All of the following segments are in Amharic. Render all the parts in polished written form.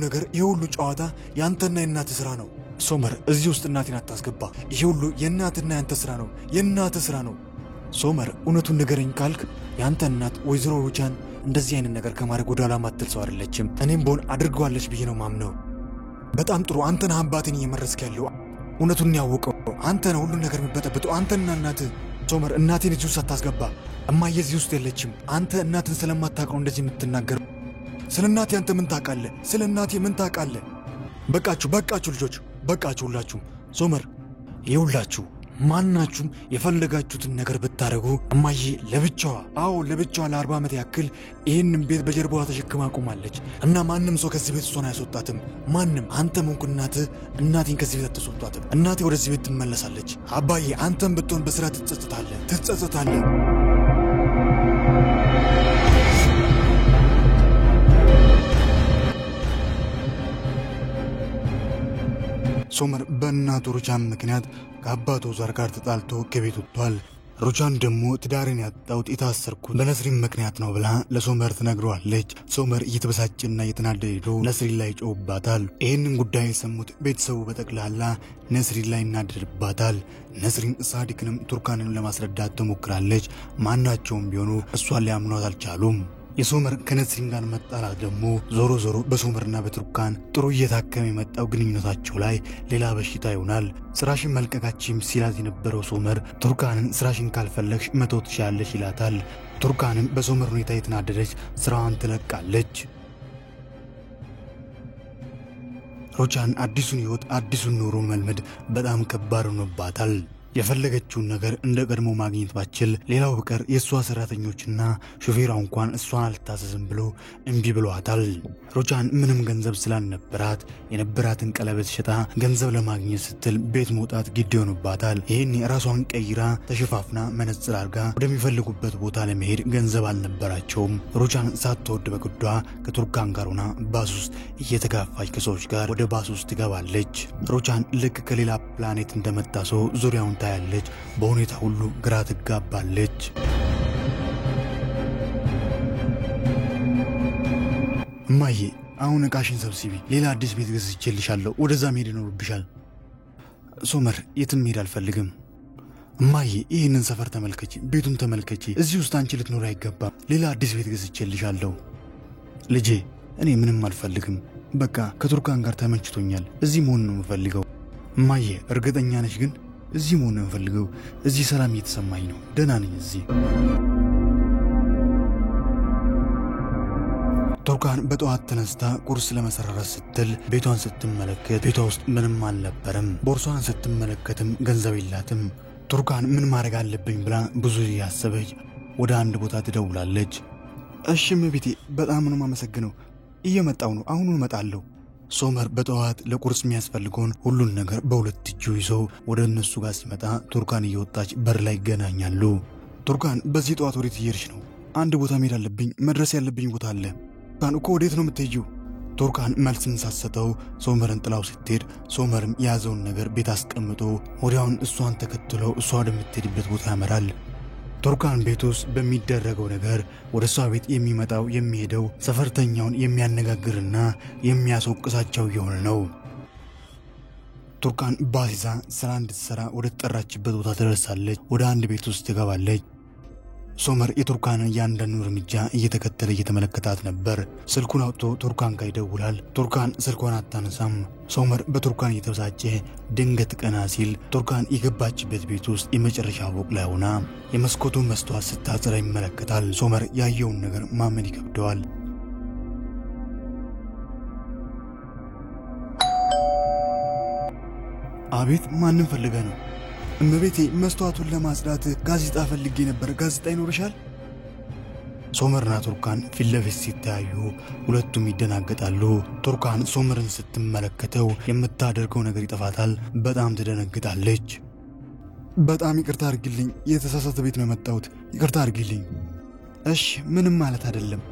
ነገር የሁሉ ጨዋታ ያንተና የናተ ስራ ነው ሶመር እዚህ ውስጥ እናቴን አታስገባ ይሁሉ የናትና ያንተ ስራ ነው የናተ ስራ ነው ሶመር እውነቱን ንገረኝ ካልክ ያንተ እናት ወይዘሮ ሩቻን እንደዚህ አይነት ነገር ከማድረግ ወደ ኋላ ማትል ሰው አይደለችም እኔም ቦን አድርጓለች ብዬ ነው ማምነው በጣም ጥሩ አንተና አባቴን እየመረስክ ያለው እውነቱን ያወቀው አንተ ነው ሁሉ ነገር የሚበጠብጠው አንተና እናት ሶመር እናቴን እዚህ ውስጥ አታስገባ እማዬ እዚህ ውስጥ የለችም አንተ እናትን ስለማታውቀው እንደዚህ የምትናገረው ስለ እናቴ አንተ ምን ታውቃለህ ስለ እናቴ ምን ታውቃለህ በቃችሁ ልጆች በቃችሁ ሁላችሁ ሶመር ይውላችሁ ማናችሁም የፈለጋችሁትን ነገር ብታረጉ እማዬ ለብቻዋ ለ40 ዓመት ያክል ይሄንን ቤት በጀርባዋ ተሸክማ ቆማለች እና ማንም ሰው ከዚህ ቤት እሷን አያስወጣትም ማንም አንተም እንኳን እናቴን ከዚህ ቤት አትወጣትም እናቴ ወደዚህ ቤት ትመለሳለች አባዬ አንተም ብትሆን በስራ ትጸጸታለህ ሶመር በእናቱ ሩቻን ምክንያት ከአባቱ ዛር ጋር ተጣልቶ ከቤት ወጥቷል ሩቻን ደግሞ ትዳሬን ያጣሁት የታሰርኩት በነስሪን ምክንያት ነው ብላ ለሶመር ትነግረዋለች ሶመር እየተበሳጨና እየተናደደ ሄዶ ነስሪን ላይ ጮህባታል ይህንን ጉዳይ የሰሙት ቤተሰቡ በጠቅላላ ነስሪን ላይ እናደድባታል ነስሪን ሳዲቅንም ቱርካንን ለማስረዳት ትሞክራለች ማናቸውም ቢሆኑ እሷን ሊያምኗት አልቻሉም የሶመር ከነስሪን ጋር መጣላት ደግሞ ዞሮ በሶመርና በቱርካን ጥሩ እየታከመ የመጣው ግንኙነታቸው ላይ ሌላ በሽታ ይሆናል ስራሽን መልቀቃችም ሲላት የነበረው ሶመር ቱርካንን ስራሽን ካልፈለግሽ መተው ትችያለሽ ይላታል ቱርካንም በሶመር ሁኔታ የተናደደች ስራዋን ትለቃለች ሩቻን አዲሱን ህይወት አዲሱን ኑሮ መልመድ በጣም ከባድ ሆኖባታል የፈለገችውን ነገር እንደ ቀድሞ ማግኘት ባችል ሌላው በቀር የሷ ሰራተኞችና ሹፌሯ እንኳን እሷን አልታዘዝም ብሎ እንቢ ብሏታል ሩቻን ምንም ገንዘብ ስላልነበራት የነበራትን ቀለበት ሸጣ ገንዘብ ለማግኘት ስትል ቤት መውጣት ግድ ሆኖባታል ይሄን ራሷን ቀይራ ተሸፋፍና መነጽር አርጋ ወደሚፈልጉበት ቦታ ለመሄድ ገንዘብ አልነበራቸውም ሩቻን ሳትወድ በግዷ ከቱርካን ጋር ሆና ባስ ውስጥ እየተጋፋች ከሰዎች ጋር ወደ ባስ ውስጥ ትገባለች ሩቻን ልክ ከሌላ ፕላኔት እንደመጣ ሰው ዙሪያውን ታያለች በሁኔታ ሁሉ ግራ ትጋባለች እማዬ አሁን እቃሽን ሰብስቢ ሌላ አዲስ ቤት ገዝቼልሻለሁ ወደዛ መሄድ ይኖርብሻል ሶመር የትም መሄድ አልፈልግም እማዬ ይህንን ሰፈር ተመልከቺ ቤቱን ተመልከቺ እዚህ ውስጥ አንቺ ልትኖር አይገባም ሌላ አዲስ ቤት ገዝቼልሻለሁ ልጄ እኔ ምንም አልፈልግም በቃ ከቱርካን ጋር ተመችቶኛል እዚህ መሆን ነው የምፈልገው እማዬ እርግጠኛ ነሽ ግን እዚህ መሆን ነው የምፈልገው እዚህ ሰላም እየተሰማኝ ነው ደህና ነኝ እዚህ ቱርካን በጠዋት ተነስታ ቁርስ ለመሰራራት ስትል ቤቷን ስትመለከት ቤቷ ውስጥ ምንም አልነበረም ቦርሷን ስትመለከትም ገንዘብ የላትም ቱርካን ምን ማድረግ አለብኝ ብላ ብዙ ያሰበች ወደ አንድ ቦታ ትደውላለች እሺ እመቤቴ በጣም ነው የማመሰግነው እየመጣው ነው አሁን እመጣለሁ ሶመር በጠዋት ለቁርስ የሚያስፈልገውን ሁሉን ነገር በሁለት እጁ ይዞ ወደ እነሱ ጋር ሲመጣ ቱርካን እየወጣች በር ላይ ይገናኛሉ ቱርካን በዚህ ጠዋት ወዴት እየሄድሽ ነው አንድ ቦታ መሄድ አለብኝ መድረስ ያለብኝ ቦታ አለ ቱርካን እኮ ወዴት ነው የምትሄጂው ቱርካን መልስን ሳትሰጠው ሶመርን ጥላው ስትሄድ ሶመርም የያዘውን ነገር ቤት አስቀምጦ ወዲያውን እሷን ተከትሎ እሷ ወደምትሄድበት ቦታ ያመራል ቱርካን ቤት ውስጥ በሚደረገው ነገር ወደ እሷ ቤት የሚመጣው የሚሄደው ሰፈርተኛውን የሚያነጋግርና የሚያስወቅሳቸው የሆነ ነው ቱርካን ባሲዛ ስራ እንድትሰራ ወደ ተጠራችበት ቦታ ትደርሳለች ወደ አንድ ቤት ውስጥ ትገባለች ሶመር የቱርካንን ያንዳንዱ እርምጃ እየተከተለ እየተመለከታት ነበር ስልኩን አውጥቶ ቱርካን ጋር ይደውላል ቱርካን ስልኳን አታነሳም ሶመር በቱርካን እየተበሳጨ ድንገት ቀና ሲል ቱርካን የገባችበት ቤት ውስጥ የመጨረሻ ፎቅ ላይ ሆና የመስኮቱን መስታወት ስታጸዳ ይመለከታል ሶመር ያየውን ነገር ማመን ይከብደዋል አቤት ማንን ፈልገ ነው እመቤቴ መስታወቱን ለማጽዳት ጋዜጣ ፈልጌ ነበር ጋዜጣ ይኖርሻል ሶመርና ቱርካን ፊት ለፊት ሲታዩ ሁለቱም ይደናገጣሉ ቱርካን ሶመርን ስትመለከተው የምታደርገው ነገር ይጠፋታል በጣም ትደነግጣለች በጣም ይቅርታ አድርግልኝ የተሳሳተ ቤት ነው የመጣሁት ይቅርታ አድርግልኝ እሺ ምንም ማለት አይደለም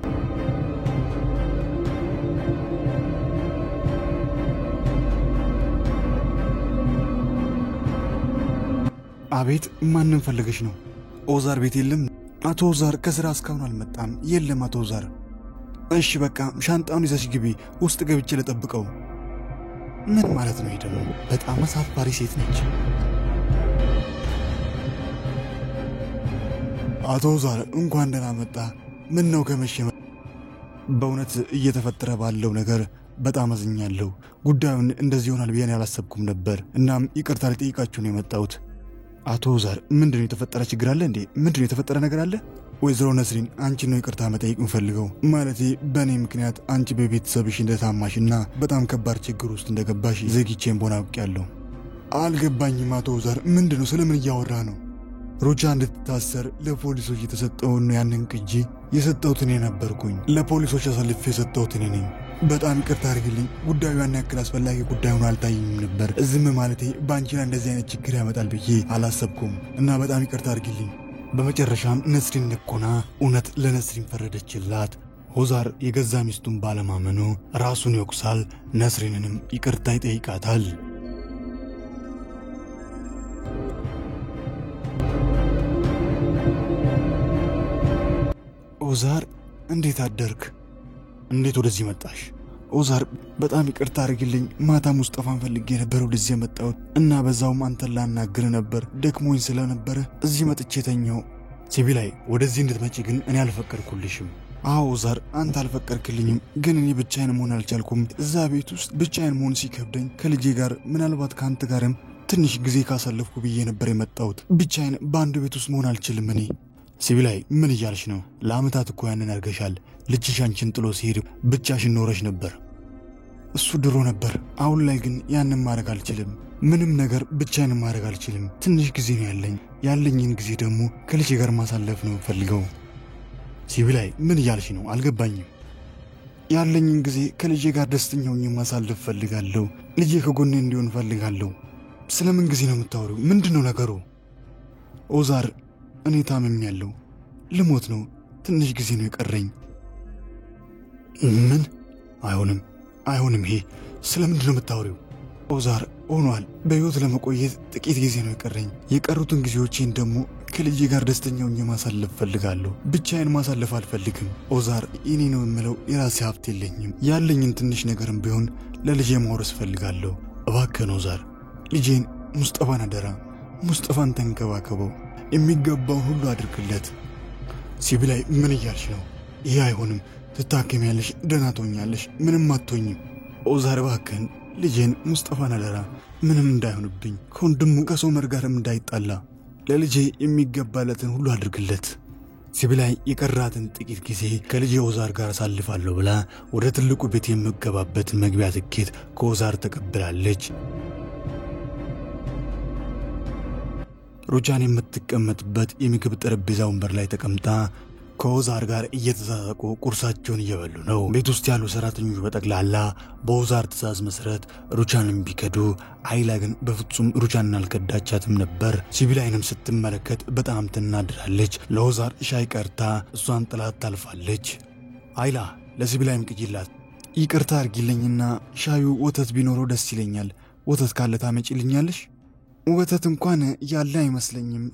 አቤት ማንን ፈልገሽ ነው ኦዛር ቤት የለም አቶ ኦዛር ከስራ እስካሁን አልመጣም የለም አቶ ኦዛር እሺ በቃ ሻንጣውን ይዘሽ ግቢ፣ ውስጥ ገብቼ ልጠብቀው። ምን ማለት ነው? ደግሞ በጣም አሳፋሪ ሴት ነች። አቶ ዛር እንኳን ደህና መጣ። ምን ነው ከመሸ? በእውነት እየተፈጠረ ባለው ነገር በጣም አዝኛለሁ። ጉዳዩን እንደዚህ ይሆናል ብዬ አላሰብኩም ነበር። እናም ይቅርታ ልጠይቃችሁ ነው የመጣሁት። አቶ ዛር ምንድነው የተፈጠረ ችግር አለ እንዴ? ምንድነው የተፈጠረ ነገር አለ? ወይዘሮ ነስሪን አንቺ ነው ይቅርታ መጠየቅ የምፈልገው። ማለቴ በእኔ ምክንያት አንቺ በቤተሰብሽ እንደታማሽና በጣም ከባድ ችግር ውስጥ እንደገባሽ ዘግቼን ቦና አውቄያለሁ። አልገባኝም አቶ ዛር፣ ምንድነው? ስለምን እያወራ ነው? ሩቻ እንድትታሰር ለፖሊሶች የተሰጠውን ያንን ቅጂ የሰጠሁት እኔ ነበርኩኝ። ለፖሊሶች አሳልፌ የሰጠሁት እኔ ነኝ። በጣም ይቅርታ አድርግልኝ። ጉዳዩ ያን ያክል አስፈላጊ ጉዳይ ሆኖ አልታየኝም ነበር። ዝም ማለቴ በአንቺ ላይ እንደዚህ አይነት ችግር ያመጣል ብዬ አላሰብኩም እና በጣም ይቅርታ አድርግልኝ። በመጨረሻም ነስሪን ነኮና እውነት ለነስሪን ፈረደችላት። ኦዛር የገዛ ሚስቱን ባለማመኑ ራሱን ይወቅሳል፣ ነስሪንንም ይቅርታ ይጠይቃታል። ኦዛር እንዴት አደርክ? እንዴት ወደዚህ መጣሽ? ኦዛር በጣም ይቅርታ አድርግልኝ። ማታ ሙስጠፋን ፈልጌ ነበር ወደዚህ የመጣሁት እና በዛውም አንተን ላናግር ነበር። ደክሞኝ ስለነበረ እዚህ መጥቼ ተኛው። ሲቢላይ ወደዚህ እንድትመጪ ግን እኔ አልፈቀድኩልሽም። አዎ ኦዛር አንተ አልፈቀድክልኝም፣ ግን እኔ ብቻዬን መሆን አልቻልኩም። እዛ ቤት ውስጥ ብቻዬን መሆን ሲከብደኝ ከልጄ ጋር ምናልባት ከአንተ ጋርም ትንሽ ጊዜ ካሳለፍኩ ብዬ ነበር የመጣሁት። ብቻዬን በአንድ ቤት ውስጥ መሆን አልችልም እኔ። ሲቢላይ ምን እያልሽ ነው? ለአመታት እኮ ያንን አድርገሻል። ልጅሽ አንቺን ጥሎ ሲሄድ ብቻሽን ኖረሽ ነበር። እሱ ድሮ ነበር። አሁን ላይ ግን ያንን ማድረግ አልችልም። ምንም ነገር ብቻዬን ማድረግ አልችልም። ትንሽ ጊዜ ነው ያለኝ። ያለኝን ጊዜ ደግሞ ከልጄ ጋር ማሳለፍ ነው ፈልገው። ሲቢላይ ምን እያልሽ ነው? አልገባኝም። ያለኝን ጊዜ ከልጄ ጋር ደስተኛ ሆኜ ማሳለፍ ፈልጋለሁ። ልጄ ከጎኔ እንዲሆን ፈልጋለሁ። ስለምን ጊዜ ነው የምታወሪው? ምንድነው ነገሩ? ኦዛር እኔ ታምሜያለሁ። ልሞት ነው። ትንሽ ጊዜ ነው የቀረኝ። ምን? አይሆንም። ይሄ ስለምንድን ነው የምታወሪው? ኦዛር ሆኗል። በሕይወት ለመቆየት ጥቂት ጊዜ ነው የቀረኝ። የቀሩትን ጊዜዎቼን ደግሞ ከልጄ ጋር ደስተኛ ሆኜ ማሳለፍ ፈልጋለሁ። ብቻዬን ማሳለፍ አልፈልግም። ኦዛር እኔ ነው የምለው የራሴ ሀብት የለኝም። ያለኝን ትንሽ ነገርም ቢሆን ለልጄ ማውረስ ፈልጋለሁ። እባክህን ኦዛር ልጄን ሙስጠፋን አደራ። ሙስጠፋን ተንከባከበው። የሚገባውን ሁሉ አድርግለት። ሲቢላይ ምን እያልሽ ነው? ይሄ አይሆንም። ትታከሚያለሽ፣ ደህና ትሆኛለሽ፣ ምንም አትሆኝም። ኦዛር እባክህን ልጄን ሙስጠፋን አደራ። ምንም እንዳይሆንብኝ፣ ከወንድሙ ከሶመር ጋርም እንዳይጣላ። ለልጄ የሚገባለትን ሁሉ አድርግለት። ሲቢላይ የቀራትን ጥቂት ጊዜ ከልጄ ኦዛር ጋር አሳልፋለሁ ብላ ወደ ትልቁ ቤት የምገባበት መግቢያ ትኬት ከኦዛር ተቀብላለች። ሩቻን የምትቀመጥበት የምግብ ጠረጴዛ ወንበር ላይ ተቀምጣ ከኦዛር ጋር እየተሳሳቁ ቁርሳቸውን እየበሉ ነው። ቤት ውስጥ ያሉ ሰራተኞች በጠቅላላ በኦዛር ትእዛዝ መሰረት ሩቻንን ቢከዱ፣ አይላ ግን በፍጹም ሩቻንን አልከዳቻትም ነበር። ሲቢላይንም ስትመለከት በጣም ትናደዳለች። ለኦዛር ሻይ ቀርታ እሷን ጥላት ታልፋለች። አይላ ለሲቢላይም ቅጂላት። ይቅርታ አድርጊልኝና ሻዩ ወተት ቢኖረው ደስ ይለኛል። ወተት ካለ ታመጪልኛለሽ? ወተት እንኳን ያለ አይመስለኝም።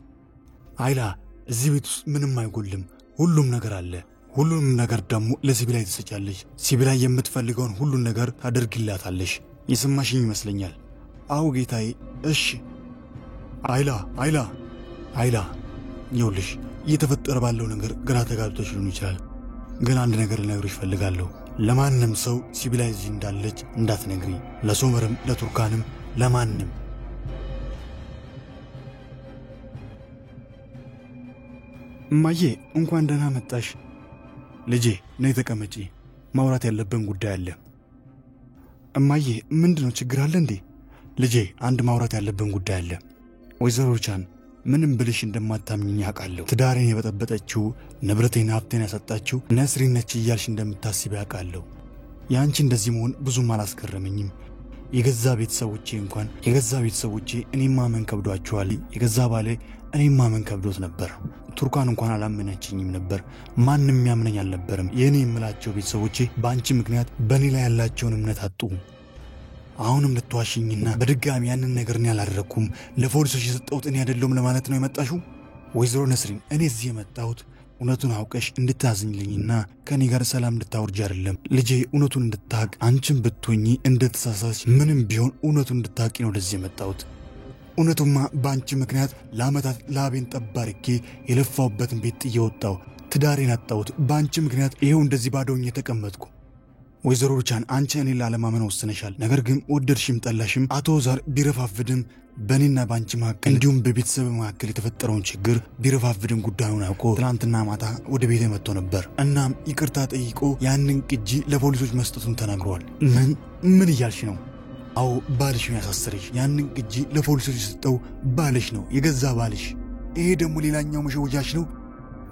አይላ እዚህ ቤት ውስጥ ምንም አይጎልም። ሁሉም ነገር አለ። ሁሉንም ነገር ደግሞ ለሲቢላይ ትሰጫለሽ። ሲቢላይ የምትፈልገውን ሁሉን ነገር ታደርግላታለሽ። የሰማሽኝ ይመስለኛል። አዎ ጌታዬ። እሺ። አይላ ይኸውልሽ፣ እየተፈጠረ ባለው ነገር ግራ ተጋብቶሽ ሊሆን ይችላል፣ ግን አንድ ነገር ልነግርሽ እፈልጋለሁ። ለማንም ሰው ሲቢላይ እዚህ እንዳለች እንዳትነግሪ። ለሶመርም ለቱርካንም ለማንም። እማዬ እንኳን ደህና መጣሽ። ልጄ ነይ ተቀመጪ፣ ማውራት ያለብን ጉዳይ አለ። እማዬ ምንድነው? ችግር አለ እንዴ? ልጄ አንድ ማውራት ያለብን ጉዳይ አለ። ወይዘሮ ሩቻን ምንም ብልሽ እንደማታምኚኝ አውቃለሁ። ትዳሬን የበጠበጠችው ንብረቴን ሀብቴን ያሰጣችው ነስሪን ነች እያልሽ እንደምታስቢ አውቃለሁ። ያንቺ እንደዚህ መሆን ብዙም አላስገረመኝም። የገዛ ቤተሰቦቼ እኔም ማመን ከብዷቸዋል። የገዛ ባሌ እኔም ማመን ከብዶት ነበር። ቱርካን እንኳን አላመነችኝም ነበር። ማንም ያምነኝ አልነበረም። የእኔ የምላቸው ቤተሰቦቼ በአንቺ ምክንያት በእኔ ላይ ያላቸውን እምነት አጡ። አሁንም ልትዋሽኝና በድጋሚ ያንን ነገር እኔ አላደረኩም፣ ለፖሊሶች የሰጠሁት እኔ አይደለሁም ለማለት ነው የመጣሽው? ወይዘሮ ነስሪን እኔ እዚህ የመጣሁት እውነቱን አውቀሽ እንድታዝኝልኝና ከኔ ጋር ሰላም እንድታወርጂ አይደለም ልጄ እውነቱን እንድታቅ አንቺም ብትሆኚ እንደተሳሳች ምንም ቢሆን እውነቱን እንድታቂ ነው ለዚህ የመጣሁት እውነቱማ ባንቺ ምክንያት ለአመታት ላቤን ጠባርኬ የለፋውበትን ቤት ጥዬ ወጣሁ ትዳሬን አጣሁት ባንቺ ምክንያት ይሄው እንደዚህ ባዶኝ ተቀመጥኩ ወይዘሮ ሩቻን አንቺ እኔን ላለማመን ወስነሻል ነገር ግን ወደድሽም ጠላሽም አቶ ዛር ቢረፋፍድም በኔና ባንቺ መካከል እንዲሁም በቤተሰብ መካከል የተፈጠረውን ችግር ቢረፋፍድም ጉዳዩን አውቆ ትላንትና ማታ ወደ ቤቴ መጥቶ ነበር እናም ይቅርታ ጠይቆ ያንን ቅጂ ለፖሊሶች መስጠቱን ተናግሯል ምን እያልሽ ነው አው ባልሽ ነው ያሳሰረሽ ያንን ቅጂ ለፖሊሶች የሰጠው ባልሽ ነው የገዛ ባልሽ ይሄ ደግሞ ሌላኛው መሸወጃሽ ነው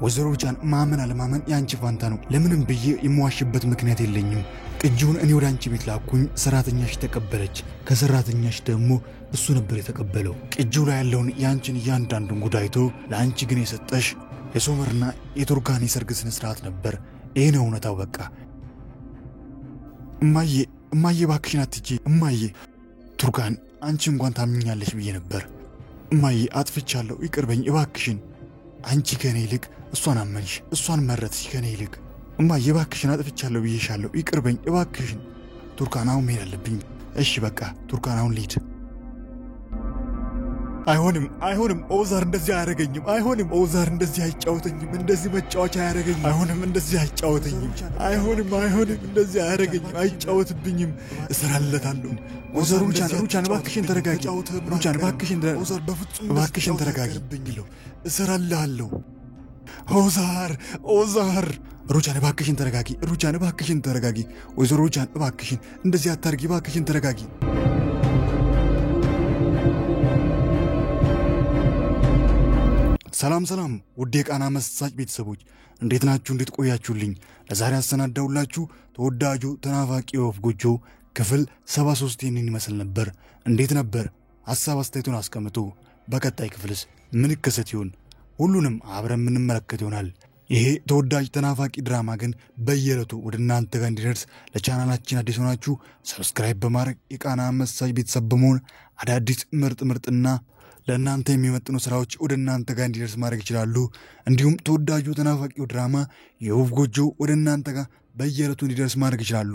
ወይዘሮ ሩቻን ማመን አለማመን ያንቺ ፋንታ ነው ለምንም ብዬ የምዋሽበት ምክንያት የለኝም ቅጂውን እኔ ወደ አንቺ ቤት ላኩኝ ሰራተኛሽ ተቀበለች ከሰራተኛሽ ደግሞ እሱ ነበር የተቀበለው ቅጂው ላይ ያለውን ያንቺን ያንዳንዱን ጉዳይቶ ለአንቺ ግን የሰጠሽ የሶመርና የቱርካን የሰርግ ስነ ስርዓት ነበር ይሄ ነው እውነታው በቃ እማዬ ባክሽን አትጂ እማዬ ቱርካን አንቺ እንኳን ታምኛለሽ ብዬ ነበር እማዬ አጥፍቻለሁ ይቅርበኝ እባክሽን አንቺ ከኔ ይልቅ እሷን አመንሽ እሷን መረጥሽ ከኔ ይልቅ እማዬ ባክሽን አጥፍቻለሁ ብዬሻለሁ ይቅርበኝ እባክሽን ቱርካን አሁን መሄድ አለብኝ እሺ በቃ ቱርካን አሁን ልሂድ አይሆንም ኦዛር እንደዚህ አያረገኝም አይሆንም ኦዛር እንደዚህ አይጫወተኝም እንደዚህ መጫወቻ አያረገኝም አይሆንም እንደዚህ አይጫወተኝም አይሆንም እንደዚህ አያረገኝም አይጫወትብኝም እሰራለታለሁ ኦዛር ሩቻን ባክሽን ተረጋጊ ሩቻን ባክሽን ተረጋጊ እሰራለታለሁ ኦዛር ሩቻን ባክሽን ተረጋጊ ወይዘሮ ሩቻን ባክሽን እንደዚህ አታርጊ ባክሽን ተረጋጊ ሰላም ውድ የቃና መሳጭ ቤተሰቦች እንዴት ናችሁ እንዴት ቆያችሁልኝ ለዛሬ አሰናዳውላችሁ ተወዳጁ ተናፋቂ ወፍ ጎጆ ክፍል 73 ይህንን ይመስል ነበር እንዴት ነበር ሐሳብ አስተያየቱን አስቀምጡ በቀጣይ ክፍልስ ምን ይከሰት ይሆን ሁሉንም አብረን እንመለከት ይሆናል ይሄ ተወዳጅ ተናፋቂ ድራማ ግን በየለቱ ወደ እናንተ ጋር እንዲደርስ ለቻናላችን አዲስ ሆናችሁ ሰብስክራይብ በማድረግ የቃና መሳጭ ቤተሰብ በመሆን አዳዲስ ምርጥና ለእናንተ የሚመጥኑ ስራዎች ወደ እናንተ ጋር እንዲደርስ ማድረግ ይችላሉ እንዲሁም ተወዳጁ ተናፋቂው ድራማ የወፍ ጎጆ ወደ እናንተ ጋር በየለቱ እንዲደርስ ማድረግ ይችላሉ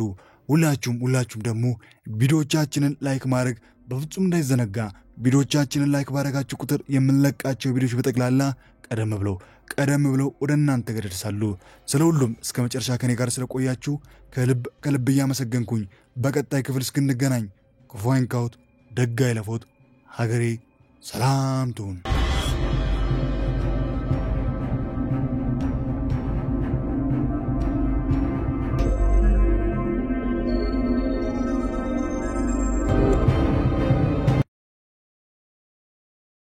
ሁላችሁም ደግሞ ቪዲዮዎቻችንን ላይክ ማድረግ በፍጹም እንዳይዘነጋ ቪዲዮዎቻችንን ላይክ ባደረጋችሁ ቁጥር የምንለቃቸው ቪዲዮዎች በጠቅላላ ቀደም ብለው ወደ እናንተ ጋር ይደርሳሉ ስለሁሉም እስከ መጨረሻ ከኔ ጋር ስለቆያችሁ ከልብ እያመሰገንኩኝ በቀጣይ ክፍል እስክንገናኝ ክፉ አይንካዎት ደግ አይለፎት ሀገሬ ሰላም ትሁን